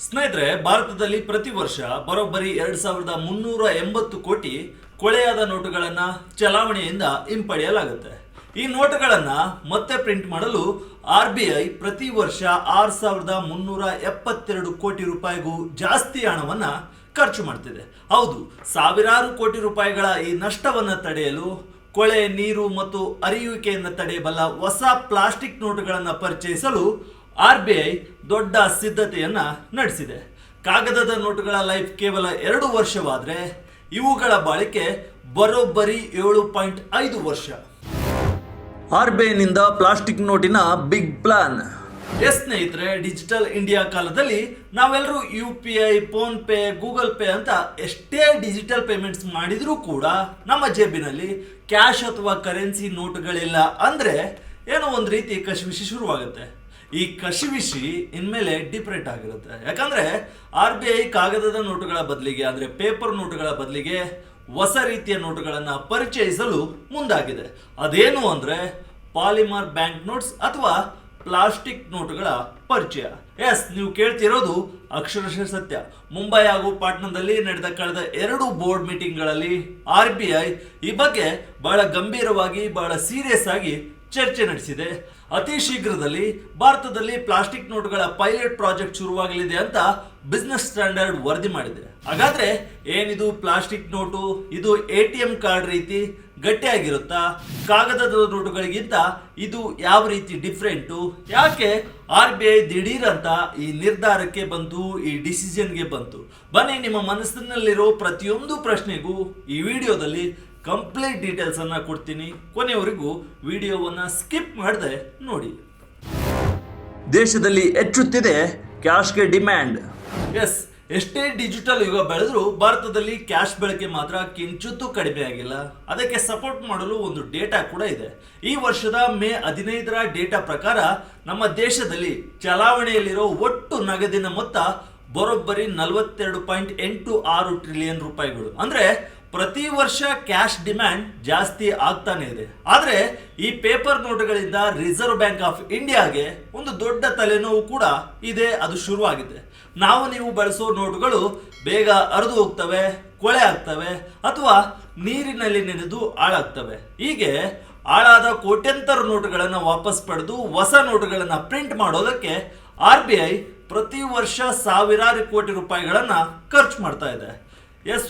ಸ್ನೇಹಿತರೆ, ಭಾರತದಲ್ಲಿ ಪ್ರತಿ ವರ್ಷ ಬರೋಬ್ಬರಿ 2380 ಕೋಟಿ ಕೊಳೆಯಾದ ನೋಟುಗಳನ್ನು ಚಲಾವಣೆಯಿಂದ ಹಿಂಪಡೆಯಲಾಗುತ್ತೆ. ಈ ನೋಟುಗಳನ್ನು ಮತ್ತೆ ಪ್ರಿಂಟ್ ಮಾಡಲು RBI ಪ್ರತಿ ವರ್ಷ 6372 ಕೋಟಿ ರೂಪಾಯಿಗೂ ಜಾಸ್ತಿ ಹಣವನ್ನು ಖರ್ಚು ಮಾಡ್ತಿದೆ. ಹೌದು, ಸಾವಿರಾರು ಕೋಟಿ ರೂಪಾಯಿಗಳ ಈ ನಷ್ಟವನ್ನು ತಡೆಯಲು ಕೊಳೆ, ನೀರು ಮತ್ತು ಅರಿಯುವಿಕೆಯನ್ನು ತಡೆಯಬಲ್ಲ ಹೊಸ ಪ್ಲಾಸ್ಟಿಕ್ ನೋಟುಗಳನ್ನು ಪರಿಚಯಿಸಲು RBI ದೊಡ್ಡ ಸಿದ್ಧತೆಯನ್ನ ನಡೆಸಿದೆ. ಕಾಗದದ ನೋಟುಗಳ ಲೈಫ್ ಕೇವಲ 2 ವರ್ಷವಾದರೆ ಇವುಗಳ ಬಾಳಿಕೆ ಬರೋಬ್ಬರಿ 7.5 ವರ್ಷ. RBIನಿಂದ ಪ್ಲಾಸ್ಟಿಕ್ ನೋಟಿನ ಬಿಗ್ ಪ್ಲಾನ್. ಸ್ನೇಹಿತರೆ, ಡಿಜಿಟಲ್ ಇಂಡಿಯಾ ಕಾಲದಲ್ಲಿ ನಾವೆಲ್ಲರೂ UPI, phone pay, Google pay ಅಂತ ಎಷ್ಟೇ ಡಿಜಿಟಲ್ ಪೇಮೆಂಟ್ಸ್ ಮಾಡಿದರೂ ಕೂಡ ನಮ್ಮ ಜೇಬಿನಲ್ಲಿ ಕ್ಯಾಶ್ ಅಥವಾ ಕರೆನ್ಸಿ ನೋಟುಗಳಿಲ್ಲ ಅಂದರೆ ಏನೋ ಒಂದು ರೀತಿ ಕಶಿವಿಶಿ ಶುರುವಾಗುತ್ತೆ. ಈ ಕಶಿವಿಶಿ ಇನ್ಮೇಲೆ ಡಿಫ್ರೆಂಟ್ ಆಗಿರುತ್ತೆ. ಯಾಕಂದ್ರೆ RBI ಕಾಗದದ ನೋಟುಗಳ ಬದಲಿಗೆ ಅಂದರೆ ಪೇಪರ್ ನೋಟುಗಳ ಬದಲಿಗೆ ಹೊಸ ರೀತಿಯ ನೋಟುಗಳನ್ನು ಪರಿಚಯಿಸಲು ಮುಂದಾಗಿದೆ. ಅದೇನು ಅಂದರೆ ಪಾಲಿಮರ್ ಬ್ಯಾಂಕ್ ನೋಟ್ಸ್ ಅಥವಾ ಪ್ಲಾಸ್ಟಿಕ್ ನೋಟುಗಳ ಪರಿಚಯ. ನೀವು ಕೇಳ್ತಿರೋದು ಅಕ್ಷರಶಃ ಸತ್ಯ. ಮುಂಬೈ ಹಾಗೂ ಪಾಟ್ನಾದಲ್ಲಿ ನಡೆದ ಕಳೆದ 2 ಬೋರ್ಡ್ ಮೀಟಿಂಗ್ಗಳಲ್ಲಿ RBI ಈ ಬಗ್ಗೆ ಬಹಳ ಗಂಭೀರವಾಗಿ, ಬಹಳ ಸೀರಿಯಸ್ ಆಗಿ ಚರ್ಚೆ ನಡೆಸಿದೆ. ಅತಿ ಶೀಘ್ರದಲ್ಲಿ ಭಾರತದಲ್ಲಿ ಪ್ಲಾಸ್ಟಿಕ್ ನೋಟುಗಳ ಪೈಲಟ್ ಪ್ರಾಜೆಕ್ಟ್ ಶುರುವಾಗಲಿದೆ ಅಂತ ಬಿಸ್ನೆಸ್ ಸ್ಟ್ಯಾಂಡರ್ಡ್ ವರದಿ ಮಾಡಿದೆ. ಹಾಗಾದ್ರೆ ಏನಿದು ಪ್ಲಾಸ್ಟಿಕ್ ನೋಟು? ಇದು ATM ಕಾರ್ಡ್ ರೀತಿ ಗಟ್ಟಿಯಾಗಿರುತ್ತಾ? ಕಾಗದದ ನೋಟುಗಳಿಗಿಂತ ಇದು ಯಾವ ರೀತಿ ಡಿಫ್ರೆಂಟು? ಯಾಕೆ RBI ದಿಢೀರ್ ಅಂತ ಈ ನಿರ್ಧಾರಕ್ಕೆ ಬಂತು, ಈ ಡಿಸಿಷನ್ಗೆ ಬಂತು? ಬನ್ನಿ, ನಿಮ್ಮ ಮನಸ್ಸಿನಲ್ಲಿರೋ ಪ್ರತಿಯೊಂದು ಪ್ರಶ್ನೆಗೂ ಈ ವಿಡಿಯೋದಲ್ಲಿ ಕಂಪ್ಲೀಟ್ ಡೀಟೇಲ್ಸ್ ಅನ್ನ ಕೊಡ್ತೀನಿ. ಕೊನೆಯವರೆಗೂ ವಿಡಿಯೋವನ್ನ ಸ್ಕಿಪ್ ಮಾಡದೆ ನೋಡಿ. ದೇಶದಲ್ಲಿ ಹೆಚ್ಚುತ್ತಿದೆ ಕ್ಯಾಶ್ಗೆ ಡಿಮ್ಯಾಂಡ್. ಎಷ್ಟೇ ಡಿಜಿಟಲ್ ಯುಗ ಬೆಳೆದರೂ ಭಾರತದಲ್ಲಿ ಕ್ಯಾಶ್ ಬಳಕೆ ಮಾತ್ರ ಕಿಂಚಿತ್ತೂ ಕಡಿಮೆ ಆಗಿಲ್ಲ. ಅದಕ್ಕೆ ಸಪೋರ್ಟ್ ಮಾಡಲು ಒಂದು ಡೇಟಾ ಕೂಡ ಇದೆ. ಈ ವರ್ಷದ ಮೇ 15ರ ಡೇಟಾ ಪ್ರಕಾರ ನಮ್ಮ ದೇಶದಲ್ಲಿ ಚಲಾವಣೆಯಲ್ಲಿರೋ ಒಟ್ಟು ನಗದಿನ ಮೊತ್ತ ಬರೋಬ್ಬರಿ 42.86 ಟ್ರಿಲಿಯನ್ ರೂಪಾಯಿಗಳು. ಅಂದ್ರೆ ಪ್ರತಿ ವರ್ಷ ಕ್ಯಾಶ್ ಡಿಮ್ಯಾಂಡ್ ಜಾಸ್ತಿ ಆಗ್ತಾನೆ ಇದೆ. ಆದರೆ ಈ ಪೇಪರ್ ನೋಟುಗಳಿಂದ ರಿಸರ್ವ್ ಬ್ಯಾಂಕ್ ಆಫ್ ಇಂಡಿಯಾಗೆ ಒಂದು ದೊಡ್ಡ ತಲೆನೋವು ಕೂಡ ಇದೆ. ಅದು ಶುರುವಾಗಿದೆ. ನೀವು ಬಳಸೋ ನೋಟುಗಳು ಬೇಗ ಹರಿದು ಹೋಗ್ತವೆ, ಕೊಳೆ ಆಗ್ತವೆ ಅಥವಾ ನೀರಿನಲ್ಲಿ ನೆನೆದು ಹಾಳಾಗ್ತವೆ. ಹೀಗೆ ಹಾಳಾದ ಕೋಟ್ಯಂತರ ನೋಟುಗಳನ್ನು ವಾಪಸ್ ಪಡೆದು ಹೊಸ ನೋಟುಗಳನ್ನು ಪ್ರಿಂಟ್ ಮಾಡೋದಕ್ಕೆ RBI ಪ್ರತಿ ವರ್ಷ ಸಾವಿರಾರು ಕೋಟಿ ರೂಪಾಯಿಗಳನ್ನು ಖರ್ಚು ಮಾಡ್ತಾ ಇದೆ.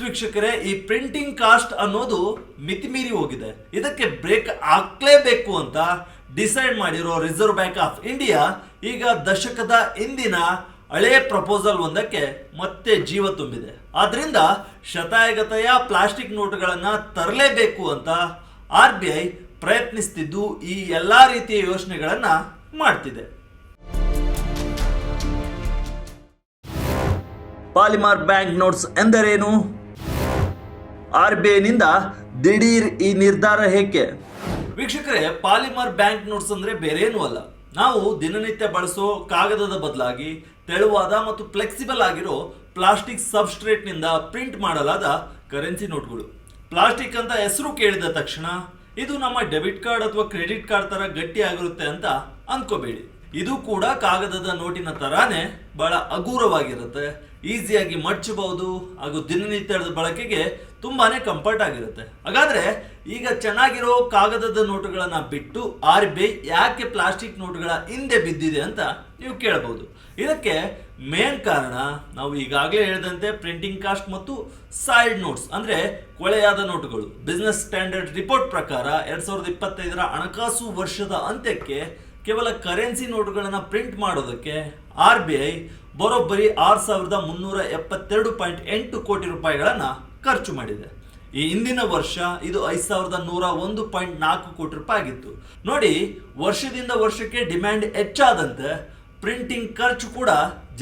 ವೀಕ್ಷಕರೇ, ಈ ಪ್ರಿಂಟಿಂಗ್ ಕಾಸ್ಟ್ ಅನ್ನೋದು ಮಿತಿಮೀರಿ ಹೋಗಿದೆ. ಇದಕ್ಕೆ ಬ್ರೇಕ್ ಹಾಕ್ಲೇಬೇಕು ಅಂತ ಡಿಸೈಡ್ ಮಾಡಿರೋ ರಿಸರ್ವ್ ಬ್ಯಾಂಕ್ ಆಫ್ ಇಂಡಿಯಾ ಈಗ ದಶಕದ ಹಿಂದಿನ ಹಳೆ ಪ್ರಪೋಸಲ್ ಒಂದಕ್ಕೆ ಮತ್ತೆ ಜೀವ ತುಂಬಿದೆ. ಆದ್ರಿಂದ ಶತಾಯಗತೆಯ ಪ್ಲಾಸ್ಟಿಕ್ ನೋಟುಗಳನ್ನು ತರಲೇಬೇಕು ಅಂತ RBI ಪ್ರಯತ್ನಿಸ್ತಿದ್ದು ಈ ಎಲ್ಲಾ ರೀತಿಯ ಯೋಚನೆಗಳನ್ನ ಮಾಡ್ತಿದೆ. ಪಾಲಿಮರ್ ಬ್ಯಾಂಕ್ ನೋಟ್ಸ್ ಎಂದರೇನು? RBIನಿಂದ ದಿಢೀರ್ ಈ ನಿರ್ಧಾರ ಏಕೆ? ವೀಕ್ಷಕರೇ, ಪಾಲಿಮರ್ ಬ್ಯಾಂಕ್ ನೋಟ್ಸ್ ಅಂದ್ರೆ ಬೇರೇನೂ ಅಲ್ಲ. ನಾವು ದಿನನಿತ್ಯ ಬಳಸೋ ಕಾಗದದ ಬದಲಾಗಿ ತೆಳುವಾದ ಮತ್ತು ಫ್ಲೆಕ್ಸಿಬಲ್ ಆಗಿರೋ ಪ್ಲಾಸ್ಟಿಕ್ ಸಬ್ಸ್ಟ್ರೇಟ್ ನಿಂದ ಪ್ರಿಂಟ್ ಮಾಡಲಾದ ಕರೆನ್ಸಿ ನೋಟ್ಗಳು. ಪ್ಲಾಸ್ಟಿಕ್ ಅಂತ ಹೆಸರು ಕೇಳಿದ ತಕ್ಷಣ ಇದು ನಮ್ಮ ಡೆಬಿಟ್ ಕಾರ್ಡ್ ಅಥವಾ ಕ್ರೆಡಿಟ್ ಕಾರ್ಡ್ ತರ ಗಟ್ಟಿಯಾಗಿರುತ್ತೆ ಅಂತ ಅನ್ಕೋಬೇಡಿ. ಇದು ಕೂಡ ಕಾಗದದ ನೋಟಿನ ತರಾನೇ ಬಹಳ ಹಗುರವಾಗಿರುತ್ತೆ, ಈಸಿಯಾಗಿ ಮಡಚಬಹುದು ಹಾಗೂ ದಿನನಿತ್ಯದ ಬಳಕೆಗೆ ತುಂಬಾನೇ ಕಂಫರ್ಟ್ ಆಗಿರುತ್ತೆ. ಹಾಗಾದ್ರೆ ಈಗ ಚೆನ್ನಾಗಿರೋ ಕಾಗದದ ನೋಟುಗಳನ್ನ ಬಿಟ್ಟು RBI ಯಾಕೆ ಪ್ಲಾಸ್ಟಿಕ್ ನೋಟುಗಳ ಹಿಂದೆ ಬಿದ್ದಿದೆ ಅಂತ ನೀವು ಕೇಳಬಹುದು. ಇದಕ್ಕೆ ಮೇನ್ ಕಾರಣ ನಾವು ಈಗಾಗಲೇ ಹೇಳಿದಂತೆ ಪ್ರಿಂಟಿಂಗ್ ಕಾಸ್ಟ್ ಮತ್ತು ಸೈಡ್ ನೋಟ್ಸ್ ಅಂದ್ರೆ ಕೊಳೆಯಾದ ನೋಟುಗಳು. ಬಿಸ್ನೆಸ್ ಸ್ಟ್ಯಾಂಡರ್ಡ್ ರಿಪೋರ್ಟ್ ಪ್ರಕಾರ 2025ರ ಹಣಕಾಸು ವರ್ಷದ ಅಂತ್ಯಕ್ಕೆ ಕೇವಲ ಕರೆನ್ಸಿ ನೋಟುಗಳನ್ನು ಪ್ರಿಂಟ್ ಮಾಡೋದಕ್ಕೆ RBI ಬರೋಬ್ಬರಿ 6372.8 ಕೋಟಿ ರೂಪಾಯಿಗಳನ್ನು ಖರ್ಚು ಮಾಡಿದೆ. ಈ ಹಿಂದಿನ ವರ್ಷ ಇದು 5101.4 ಕೋಟಿ ರೂಪಾಯಿ ಆಗಿತ್ತು. ನೋಡಿ, ವರ್ಷದಿಂದ ವರ್ಷಕ್ಕೆ ಡಿಮ್ಯಾಂಡ್ ಹೆಚ್ಚಾದಂತೆ ಪ್ರಿಂಟಿಂಗ್ ಖರ್ಚು ಕೂಡ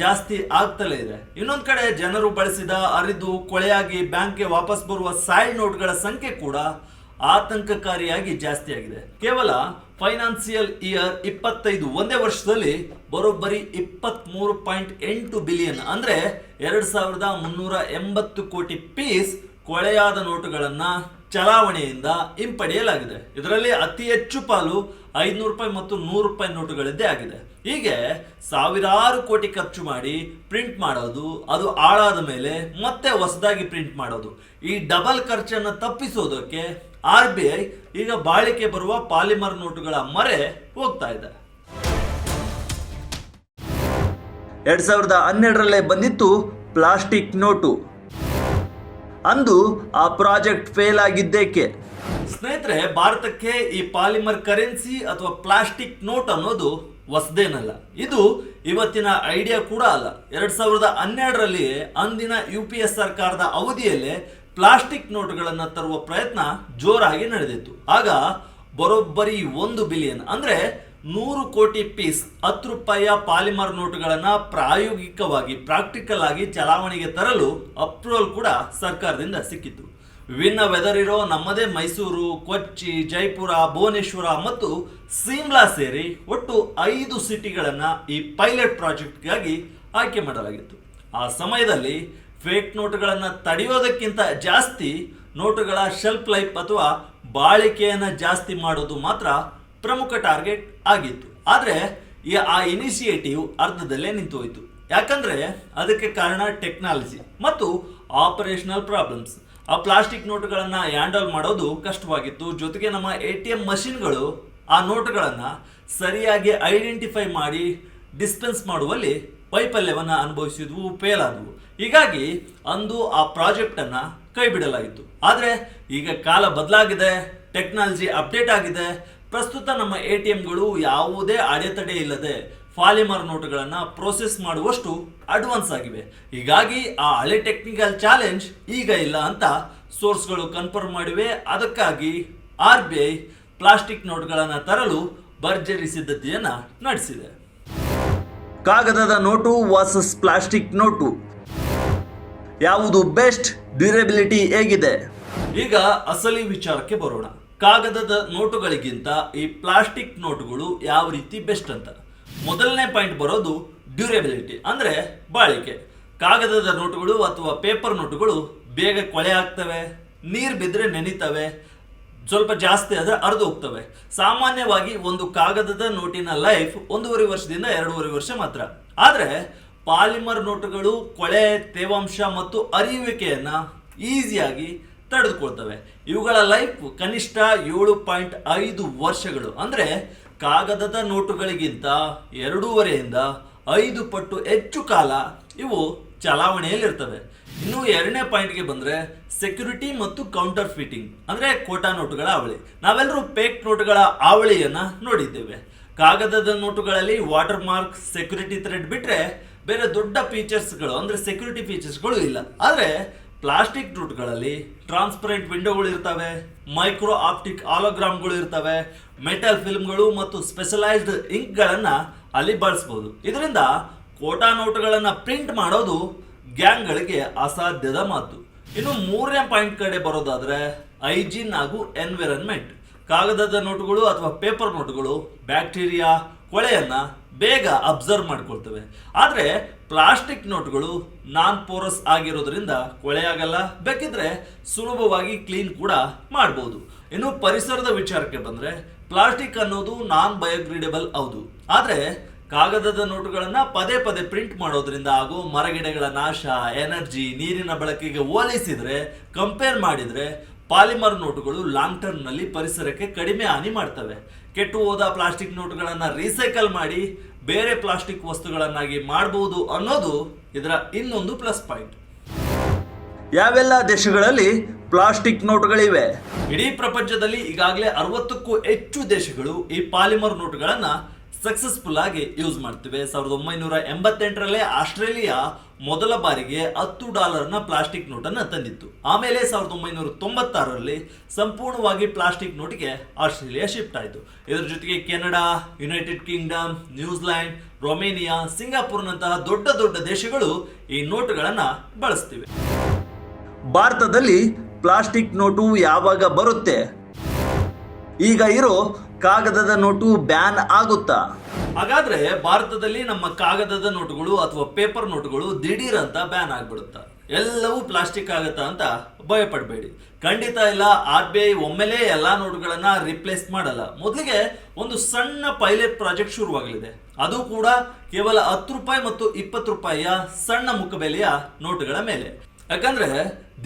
ಜಾಸ್ತಿ ಆಗ್ತಲೇ ಇದೆ. ಇನ್ನೊಂದು ಕಡೆ ಜನರು ಬಳಸಿದ, ಹರಿದು ಕೊಳೆಯಾಗಿ ಬ್ಯಾಂಕ್ಗೆ ವಾಪಸ್ ಬರುವ ಸೈಡ್ ನೋಟ್ಗಳ ಸಂಖ್ಯೆ ಕೂಡ ಆತಂಕಕಾರಿಯಾಗಿ ಜಾಸ್ತಿ ಆಗಿದೆ. ಕೇವಲ ಫೈನಾನ್ಸಿಯಲ್ ಇಯರ್ 25 ಒಂದೇ ವರ್ಷದಲ್ಲಿ ಬರೋಬ್ಬರಿ 23.8 ಬಿಲಿಯನ್ ಅಂದ್ರೆ 2380 ಕೋಟಿ ಪೀಸ್ ಕೊಳೆಯಾದ ನೋಟುಗಳನ್ನ ಚಲಾವಣೆಯಿಂದ ಹಿಂಪಡೆಯಲಾಗಿದೆ. ಇದರಲ್ಲಿ ಅತಿ ಹೆಚ್ಚು ಪಾಲು 500 ರೂಪಾಯಿ ಮತ್ತು 100 ರೂಪಾಯಿ ನೋಟುಗಳಿದ್ದೇ ಆಗಿದೆ. ಹೀಗೆ ಸಾವಿರಾರು ಕೋಟಿ ಖರ್ಚು ಮಾಡಿ ಪ್ರಿಂಟ್ ಮಾಡೋದು, ಅದು ಹಾಳಾದ ಮೇಲೆ ಮತ್ತೆ ಹೊಸದಾಗಿ ಪ್ರಿಂಟ್ ಮಾಡೋದು, ಈ ಡಬಲ್ ಖರ್ಚನ್ನು ತಪ್ಪಿಸೋದಕ್ಕೆ RBI ಈಗ ಬಾಳಿಕೆ ಬರುವ ಪಾಲಿಮರ್ ನೋಟುಗಳ ಮೊರೆ ಹೋಗ್ತಾ ಇದೆ. 2012ರಲ್ಲೇ ಬಂದಿತ್ತು ಪ್ಲಾಸ್ಟಿಕ್ ನೋಟು. ಅಂದು ಆ ಪ್ರಾಜೆಕ್ಟ್ ಫೇಲ್ ಆಗಿದ್ದೇಕೆ? ಸ್ನೇಹಿತರೆ, ಭಾರತಕ್ಕೆ ಈ ಪಾಲಿಮರ್ ಕರೆನ್ಸಿ ಅಥವಾ ಪ್ಲಾಸ್ಟಿಕ್ ನೋಟ್ ಅನ್ನೋದು ಹೊಸದೇನಲ್ಲ. ಇದು ಇವತ್ತಿನ ಐಡಿಯಾ ಕೂಡ ಅಲ್ಲ. 2012ರಲ್ಲಿ ಅಂದಿನ UPA ಸರ್ಕಾರದ ಅವಧಿಯಲ್ಲೇ ಪ್ಲಾಸ್ಟಿಕ್ ನೋಟುಗಳನ್ನು ತರುವ ಪ್ರಯತ್ನ ಜೋರಾಗಿ ನಡೆದಿತ್ತು. ಆಗ ಬರೋಬ್ಬರಿ 1 ಬಿಲಿಯನ್ ಅಂದ್ರೆ 100 ಕೋಟಿ ಪೀಸ್ 10 ರೂಪಾಯಿಯ ಪಾಲಿಮರ್ ನೋಟುಗಳನ್ನು ಪ್ರಾಯೋಗಿಕವಾಗಿ ಪ್ರಾಕ್ಟಿಕಲ್ ಆಗಿ ಚಲಾವಣೆಗೆ ತರಲು ಅಪ್ರೂವಲ್ ಕೂಡ ಸರ್ಕಾರದಿಂದ ಸಿಕ್ಕಿತ್ತು. ವಿಭಿನ್ನ ವೆದರ್ ಇರೋ ನಮ್ಮದೇ ಮೈಸೂರು, ಕೊಚ್ಚಿ, ಜೈಪುರ, ಭುವನೇಶ್ವರ ಮತ್ತು ಸಿಮ್ಲಾ ಸೇರಿ ಒಟ್ಟು 5 ಸಿಟಿಗಳನ್ನು ಈ ಪೈಲಟ್ ಪ್ರಾಜೆಕ್ಟ್ಗಾಗಿ ಆಯ್ಕೆ ಮಾಡಲಾಗಿತ್ತು. ಆ ಸಮಯದಲ್ಲಿ ಫೇಕ್ ನೋಟುಗಳನ್ನು ತಡೆಯೋದಕ್ಕಿಂತ ಜಾಸ್ತಿ ನೋಟುಗಳ ಶೆಲ್ಫ್ ಲೈಫ್ ಅಥವಾ ಬಾಳಿಕೆಯನ್ನು ಜಾಸ್ತಿ ಮಾಡೋದು ಮಾತ್ರ ಪ್ರಮುಖ ಟಾರ್ಗೆಟ್ ಆಗಿತ್ತು. ಆದರೆ ಆ ಇನಿಷಿಯೇಟಿವ್ ಅರ್ಧದಲ್ಲೇ ನಿಂತು ಹೋಯಿತು. ಯಾಕಂದ್ರೆ ಅದಕ್ಕೆ ಕಾರಣ ಟೆಕ್ನಾಲಜಿ ಮತ್ತು ಆಪರೇಷನಲ್ ಪ್ರಾಬ್ಲಮ್ಸ್. ಆ ಪ್ಲಾಸ್ಟಿಕ್ ನೋಟುಗಳನ್ನು ಹ್ಯಾಂಡಲ್ ಮಾಡೋದು ಕಷ್ಟವಾಗಿತ್ತು. ಜೊತೆಗೆ ನಮ್ಮ ATM ಮಷಿನ್ಗಳು ಆ ನೋಟುಗಳನ್ನು ಸರಿಯಾಗಿ ಐಡೆಂಟಿಫೈ ಮಾಡಿ ಡಿಸ್ಪೆನ್ಸ್ ಮಾಡುವಲ್ಲಿ ವೈಫಲ್ಯವನ್ನು ಅನುಭವಿಸಿದ್ವು, ಫೇಲ್ ಆದವು. ಹೀಗಾಗಿ ಅಂದು ಆ ಪ್ರಾಜೆಕ್ಟನ್ನು ಕೈ ಬಿಡಲಾಗಿತ್ತು. ಆದರೆ ಈಗ ಕಾಲ ಬದಲಾಗಿದೆ, ಟೆಕ್ನಾಲಜಿ ಅಪ್ಡೇಟ್ ಆಗಿದೆ. ಪ್ರಸ್ತುತ ನಮ್ಮ ATMಗಳು ಯಾವುದೇ ಅಡೆತಡೆ ಇಲ್ಲದೆ ಪಾಲಿಮರ್ ನೋಟುಗಳನ್ನು ಪ್ರೋಸೆಸ್ ಮಾಡುವಷ್ಟು ಅಡ್ವಾನ್ಸ್ ಆಗಿವೆ. ಹೀಗಾಗಿ ಆ ಹಳೆ ಟೆಕ್ನಿಕಲ್ ಚಾಲೆಂಜ್ ಈಗ ಇಲ್ಲ ಅಂತ ಸೋರ್ಸ್ಗಳು ಕನ್ಫರ್ಮ್ ಮಾಡಿವೆ. ಅದಕ್ಕಾಗಿ RBI ಪ್ಲಾಸ್ಟಿಕ್ ನೋಟುಗಳನ್ನು ತರಲು ಭರ್ಜರಿ ಸಿದ್ಧತೆಯನ್ನು ನಡೆಸಿದೆ. ಕಾಗದದ ನೋಟು ವರ್ಸಸ್ ಪ್ಲಾಸ್ಟಿಕ್ ನೋಟು, ಯಾವುದು ಬೆಸ್ಟ್? ಡ್ಯೂರೇಬಿಲಿಟಿ ಹೇಗಿದೆ? ಈಗ ಅಸಲಿ ವಿಚಾರಕ್ಕೆ ಬರೋಣ. ಕಾಗದದ ನೋಟುಗಳಿಗಿಂತ ಈ ಪ್ಲಾಸ್ಟಿಕ್ ನೋಟುಗಳು ಯಾವ ರೀತಿ ಬೆಸ್ಟ್ ಅಂತ. ಮೊದಲನೇ ಪಾಯಿಂಟ್ ಬರೋದು ಡ್ಯೂರೇಬಿಲಿಟಿ, ಅಂದ್ರೆ ಬಾಳಿಕೆ. ಕಾಗದದ ನೋಟುಗಳು ಅಥವಾ ಪೇಪರ್ ನೋಟುಗಳು ಬೇಗ ಕೊಳೆ ಆಗ್ತವೆ, ನೀರು ಬಿದ್ದರೆ ನೆನಿತವೆ, ಸ್ವಲ್ಪ ಜಾಸ್ತಿ ಆದರೆ ಅರ್ಧ ಹೋಗ್ತವೆ. ಸಾಮಾನ್ಯವಾಗಿ ಒಂದು ಕಾಗದದ ನೋಟಿನ ಲೈಫ್ 1.5 ವರ್ಷದಿಂದ 2.5 ವರ್ಷ ಮಾತ್ರ. ಆದರೆ ಪಾಲಿಮರ್ ನೋಟುಗಳು ಕೊಳೆ, ತೇವಾಂಶ ಮತ್ತು ಅರಿಯುವಿಕೆಯನ್ನು ಈಸಿಯಾಗಿ ತಡೆದುಕೊಳ್ತವೆ. ಇವುಗಳ ಲೈಫ್ ಕನಿಷ್ಠ 7.5 ವರ್ಷಗಳು. ಅಂದರೆ ಕಾಗದದ ನೋಟುಗಳಿಗಿಂತ 2.5ರಿಂದ 5 ಪಟ್ಟು ಹೆಚ್ಚು ಕಾಲ ಇವು ಚಲಾವಣೆಯಲ್ಲಿರ್ತವೆ. ಇನ್ನು ಎರಡನೇ ಪಾಯಿಂಟ್ಗೆ ಬಂದರೆ ಸೆಕ್ಯೂರಿಟಿ ಮತ್ತು ಕೌಂಟರ್ ಫಿಟಿಂಗ್, ಅಂದರೆ ಕೋಟಾ ನೋಟುಗಳ ಹಾವಳಿ. ನಾವೆಲ್ಲರೂ ಫೇಕ್ ನೋಟುಗಳ ಹಾವಳಿಯನ್ನು ನೋಡಿದ್ದೇವೆ. ಕಾಗದದ ನೋಟುಗಳಲ್ಲಿ ವಾಟರ್ ಮಾರ್ಕ್, ಸೆಕ್ಯೂರಿಟಿ ಥ್ರೆಡ್ ಬಿಟ್ಟರೆ ಬೇರೆ ದೊಡ್ಡ ಫೀಚರ್ಸ್ಗಳು ಅಂದರೆ ಸೆಕ್ಯೂರಿಟಿ ಫೀಚರ್ಸ್ಗಳು ಇಲ್ಲ. ಆದರೆ ಪ್ಲಾಸ್ಟಿಕ್ ನೋಟುಗಳಲ್ಲಿ ಟ್ರಾನ್ಸ್ಪರೆಂಟ್ ವಿಂಡೋಗಳು ಇರ್ತವೆ, ಮೈಕ್ರೋ ಆಪ್ಟಿಕ್ ಆಲೋಗ್ರಾಮ್ಗಳು ಇರ್ತವೆ, ಮೆಟಲ್ ಫಿಲ್ಮ್ಗಳು ಮತ್ತು ಸ್ಪೆಷಲೈಸ್ಡ್ ಇಂಕ್ಗಳನ್ನು ಅಲ್ಲಿ ಬಳಸ್ಬೋದು. ಇದರಿಂದ ಕೋಟಾ ನೋಟುಗಳನ್ನು ಪ್ರಿಂಟ್ ಮಾಡೋದು ಗ್ಯಾಂಗ್ಗಳಿಗೆ ಅಸಾಧ್ಯದ ಮಾತು. ಇನ್ನು ಮೂರನೇ ಪಾಯಿಂಟ್ ಕಡೆ ಬರೋದಾದ್ರೆ ಹೈಜೀನ್ ಹಾಗೂ ಎನ್ವಿರಾನ್ಮೆಂಟ್. ಕಾಗದದ ನೋಟುಗಳು ಅಥವಾ ಪೇಪರ್ ನೋಟುಗಳು ಬ್ಯಾಕ್ಟೀರಿಯಾ, ಕೊಳೆಯನ್ನು ಬೇಗ ಅಬ್ಸರ್ವ್ ಮಾಡ್ಕೊಳ್ತವೆ. ಆದರೆ ಪ್ಲಾಸ್ಟಿಕ್ ನೋಟುಗಳು ನಾನ್ ಪೋರಸ್ ಆಗಿರೋದ್ರಿಂದ ಕೊಳೆ ಆಗಲ್ಲ, ಬೇಕಿದ್ರೆ ಸುಲಭವಾಗಿ ಕ್ಲೀನ್ ಕೂಡ ಮಾಡ್ಬೋದು. ಇನ್ನು ಪರಿಸರದ ವಿಚಾರಕ್ಕೆ ಬಂದರೆ ಪ್ಲಾಸ್ಟಿಕ್ ಅನ್ನೋದು ನಾನ್ ಬಯೋಗ್ರೇಡೇಬಲ್ ಹೌದು. ಆದರೆ ಕಾಗದದ ನೋಟುಗಳನ್ನು ಪದೇ ಪದೇ ಪ್ರಿಂಟ್ ಮಾಡೋದ್ರಿಂದ ಹಾಗೂ ಮರಗಿಡಗಳ ನಾಶ, ಎನರ್ಜಿ, ನೀರಿನ ಬಳಕೆಗೆ ಹೋಲಿಸಿದರೆ ಕಂಪೇರ್ ಮಾಡಿದರೆ ಪಾಲಿಮರ್ ನೋಟುಗಳು ಲಾಂಗ್ ಟರ್ಮ್ನಲ್ಲಿ ಪರಿಸರಕ್ಕೆ ಕಡಿಮೆ ಹಾನಿ ಮಾಡ್ತವೆ. ಕೆಟ್ಟು ಹೋದ ಪ್ಲಾಸ್ಟಿಕ್ ನೋಟುಗಳನ್ನು ರೀಸೈಕಲ್ ಮಾಡಿ ಬೇರೆ ಪ್ಲಾಸ್ಟಿಕ್ ವಸ್ತುಗಳನ್ನಾಗಿ ಮಾಡಬಹುದು ಅನ್ನೋದು ಇದರ ಇನ್ನೊಂದು ಪ್ಲಸ್ ಪಾಯಿಂಟ್. ಯಾವೆಲ್ಲ ದೇಶಗಳಲ್ಲಿ ಪ್ಲಾಸ್ಟಿಕ್ ನೋಟುಗಳಿವೆ? ಇಡೀ ಪ್ರಪಂಚದಲ್ಲಿ ಈಗಾಗಲೇ 60ಕ್ಕೂ ಹೆಚ್ಚು ದೇಶಗಳು ಈ ಪಾಲಿಮರ್ ನೋಟುಗಳನ್ನು ಸಕ್ಸಸ್ಫುಲ್ ಆಗಿ ಯೂಸ್ ಮಾಡ್ತಿವೆ. 1988ರಲ್ಲೇ ಆಸ್ಟ್ರೇಲಿಯಾ ಮೊದಲ ಬಾರಿಗೆ $10ನ ಪ್ಲಾಸ್ಟಿಕ್ ನೋಟನ್ನು ತಂದಿತ್ತು. ಆಮೇಲೆ 1996ರಲ್ಲಿ ಸಂಪೂರ್ಣವಾಗಿ ಪ್ಲಾಸ್ಟಿಕ್ ನೋಟಿಗೆ ಆಸ್ಟ್ರೇಲಿಯಾ ಶಿಫ್ಟ್ ಆಯಿತು. ಇದರ ಜೊತೆಗೆ Canada, United Kingdom, New Zealand, Romania, ಸಿಂಗಾಪುರ್ನಂತಹ ದೊಡ್ಡ ದೊಡ್ಡ ದೇಶಗಳು ಈ ನೋಟುಗಳನ್ನು ಬಳಸ್ತಿವೆ. ಭಾರತದಲ್ಲಿ ಪ್ಲಾಸ್ಟಿಕ್ ನೋಟು ಯಾವಾಗ ಬರುತ್ತೆ? ಈಗ ಇರೋ ಕಾಗದದ ನೋಟು ಬ್ಯಾನ್ ಆಗುತ್ತಾ? ಹಾಗಾದ್ರೆ ಭಾರತದಲ್ಲಿ ನಮ್ಮ ಕಾಗದದ ನೋಟುಗಳು ಅಥವಾ ಪೇಪರ್ ನೋಟುಗಳು ದಿಢೀರ್ ಅಂತ ಬ್ಯಾನ್ ಆಗ್ಬಿಡುತ್ತಾ? ಎಲ್ಲವೂ ಪ್ಲಾಸ್ಟಿಕ್ ಆಗುತ್ತಾ ಅಂತ ಭಯಪಡಬೇಡಿ. ಖಂಡಿತ ಇಲ್ಲ. RBI ಒಮ್ಮೆಲೇ ಎಲ್ಲಾ ನೋಟುಗಳನ್ನ ರಿಪ್ಲೇಸ್ ಮಾಡಲ್ಲ. ಮೊದಲಿಗೆ ಒಂದು ಸಣ್ಣ ಪೈಲಟ್ ಪ್ರಾಜೆಕ್ಟ್ ಶುರುವಾಗಲಿದೆ. ಅದು ಕೂಡ ಕೇವಲ 10 ರೂಪಾಯಿ ಮತ್ತು 20 ರೂಪಾಯಿಯ ಸಣ್ಣ ಮುಖಬೆಲೆಯ ನೋಟುಗಳ ಮೇಲೆ. ಯಾಕಂದ್ರೆ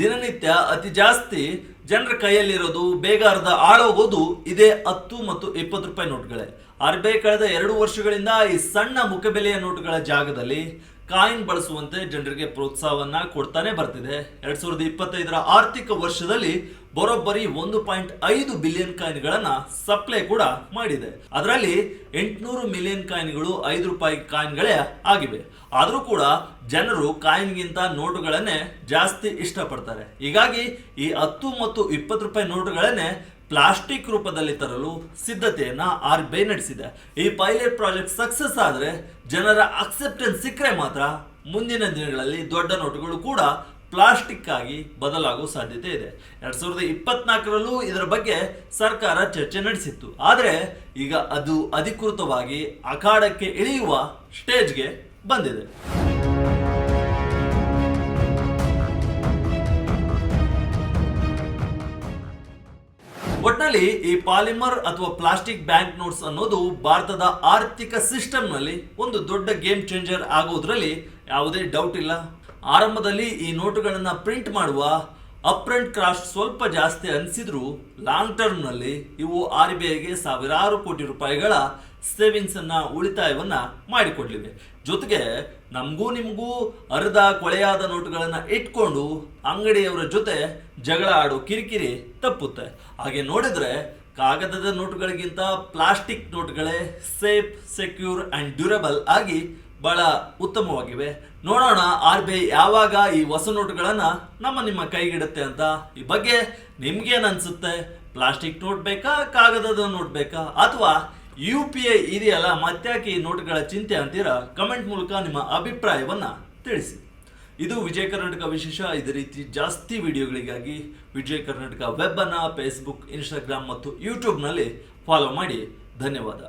ದಿನನಿತ್ಯ ಅತಿ ಜಾಸ್ತಿ ಜನರ ಕೈಯಲ್ಲಿರೋದು, ಬೇಗ ಅರ್ಧ ಆಳೋಗೋದು ಇದೇ 10 ಮತ್ತು 20 ರೂಪಾಯಿ ನೋಟುಗಳೇ. RBI ಕಳೆದ 2 ವರ್ಷಗಳಿಂದ ಈ ಸಣ್ಣ ಮುಖಬೆಲೆಯ ನೋಟುಗಳ ಜಾಗದಲ್ಲಿ ಕಾಯಿನ್ ಬಳಸುವಂತೆ ಜನರಿಗೆ ಪ್ರೋತ್ಸಾಹವನ್ನ ಕೊಡ್ತಾನೆ ಬರ್ತಿದೆ. 2025ರ ಆರ್ಥಿಕ ವರ್ಷದಲ್ಲಿ ಬರೋಬ್ಬರಿ 1.5 ಬಿಲಿಯನ್ ಕಾಯಿನ್ಗಳನ್ನ ಸಪ್ಲೈ ಕೂಡ ಮಾಡಿದೆ. ಅದರಲ್ಲಿ 800 ಮಿಲಿಯನ್ ಕಾಯಿನ್ಗಳು 5 ರೂಪಾಯಿ ಕಾಯಿನ್ಗಳೇ ಆಗಿವೆ. ಆದರೂ ಕೂಡ ಜನರು ಕಾಯಿನ್ಗಿಂತ ನೋಟುಗಳನ್ನೇ ಜಾಸ್ತಿ ಇಷ್ಟಪಡ್ತಾರೆ. ಹೀಗಾಗಿ ಈ 10 ಮತ್ತು 20 ರೂಪಾಯಿ ನೋಟುಗಳನ್ನೇ ಪ್ಲಾಸ್ಟಿಕ್ ರೂಪದಲ್ಲಿ ತರಲು ಸಿದ್ಧತೆಯನ್ನ RBI ನಡೆಸಿದೆ. ಈ ಪೈಲಟ್ ಪ್ರಾಜೆಕ್ಟ್ ಸಕ್ಸಸ್ ಆದ್ರೆ, ಜನರ ಅಕ್ಸೆಪ್ಟೆನ್ಸ್ ಸಿಕ್ಕರೆ ಮಾತ್ರ ಮುಂದಿನ ದಿನಗಳಲ್ಲಿ ದೊಡ್ಡ ನೋಟುಗಳು ಕೂಡ ಪ್ಲಾಸ್ಟಿಕ್ ಆಗಿ ಬದಲಾಗುವ ಸಾಧ್ಯತೆ ಇದೆ. 2024ರಲ್ಲೂ ಇದರ ಬಗ್ಗೆ ಸರ್ಕಾರ ಚರ್ಚೆ ನಡೆಸಿತ್ತು. ಆದರೆ ಈಗ ಅದು ಅಧಿಕೃತವಾಗಿ ಅಖಾಡಕ್ಕೆ ಇಳಿಯುವ ಸ್ಟೇಜ್ಗೆ ಬಂದಿದೆ. ಒಟ್ನಲ್ಲಿ ಈ ಪಾಲಿಮರ್ ಅಥವಾ ಪ್ಲಾಸ್ಟಿಕ್ ಬ್ಯಾಂಕ್ ನೋಟ್ಸ್ ಅನ್ನೋದು ಭಾರತದ ಆರ್ಥಿಕ ಸಿಸ್ಟಮ್ ನಲ್ಲಿ ಒಂದು ದೊಡ್ಡ ಗೇಮ್ ಚೇಂಜರ್ ಆಗೋದ್ರಲ್ಲಿ ಯಾವುದೇ ಡೌಟ್ ಇಲ್ಲ. ಆರಂಭದಲ್ಲಿ ಈ ನೋಟುಗಳನ್ನ ಪ್ರಿಂಟ್ ಮಾಡುವ ಅಪ್ರಂಟ್ ಕಾಸ್ಟ್ ಸ್ವಲ್ಪ ಜಾಸ್ತಿ ಅನಿಸಿದ್ರು, ಲಾಂಗ್ ಟರ್ಮ್ ನಲ್ಲಿ ಇವು RBIಗೆ ಸಾವಿರಾರು ಕೋಟಿ ರೂಪಾಯಿಗಳ ಸೇವಿಂಗ್ಸ್ ಅನ್ನ, ಉಳಿತಾಯವನ್ನ ಮಾಡಿಕೊಡ್ಲಿವೆ. ಜೊತೆಗೆ ನಮಗೂ ನಿಮಗೂ ಅರ್ಧ ಕೊಳೆಯಾದ ನೋಟುಗಳನ್ನ ಇಟ್ಕೊಂಡು ಅಂಗಡಿಯವರ ಜೊತೆ ಜಗಳ ಆಡೋ ಕಿರಿಕಿರಿ ತಪ್ಪುತ್ತೆ. ಹಾಗೆ ನೋಡಿದ್ರೆ ಕಾಗದದ ನೋಟುಗಳಿಗಿಂತ ಪ್ಲಾಸ್ಟಿಕ್ ನೋಟುಗಳೇ ಸೇಫ್, ಸೆಕ್ಯೂರ್ ಅಂಡ್ ಡ್ಯೂರಬಲ್ ಆಗಿ ಬಹಳ ಉತ್ತಮವಾಗಿವೆ. ನೋಡೋಣ RBI ಯಾವಾಗ ಈ ಹೊಸ ನೋಟುಗಳನ್ನ ನಿಮ್ಮ ಕೈಗಿಡುತ್ತೆ ಅಂತ. ಈ ಬಗ್ಗೆ ನಿಮ್ಗೇನ್ ಅನ್ಸುತ್ತೆ? ಪ್ಲಾಸ್ಟಿಕ್ ನೋಟ್ ಬೇಕಾ, ಕಾಗದದ ನೋಟ್ ಬೇಕಾ, ಅಥವಾ UPI ಇದೆಯಲ್ಲ ಮತ್ತ್ಯಾಕೆ ಈ ನೋಟುಗಳ ಚಿಂತೆ ಅಂತೀರಾ? ಕಮೆಂಟ್ ಮೂಲಕ ನಿಮ್ಮ ಅಭಿಪ್ರಾಯವನ್ನ ತಿಳಿಸಿ. ಇದು ವಿಜಯ ಕರ್ನಾಟಕ ವಿಶೇಷ. ಇದೇ ರೀತಿ ಜಾಸ್ತಿ ವಿಡಿಯೋಗಳಿಗಾಗಿ ವಿಜಯ ಕರ್ನಾಟಕ ವೆಬ್ ಅನ್ನ ಫೇಸ್ಬುಕ್, ಇನ್ಸ್ಟಾಗ್ರಾಮ್ ಮತ್ತು ಯೂಟ್ಯೂಬ್ನಲ್ಲಿ ಫಾಲೋ ಮಾಡಿ. ಧನ್ಯವಾದ.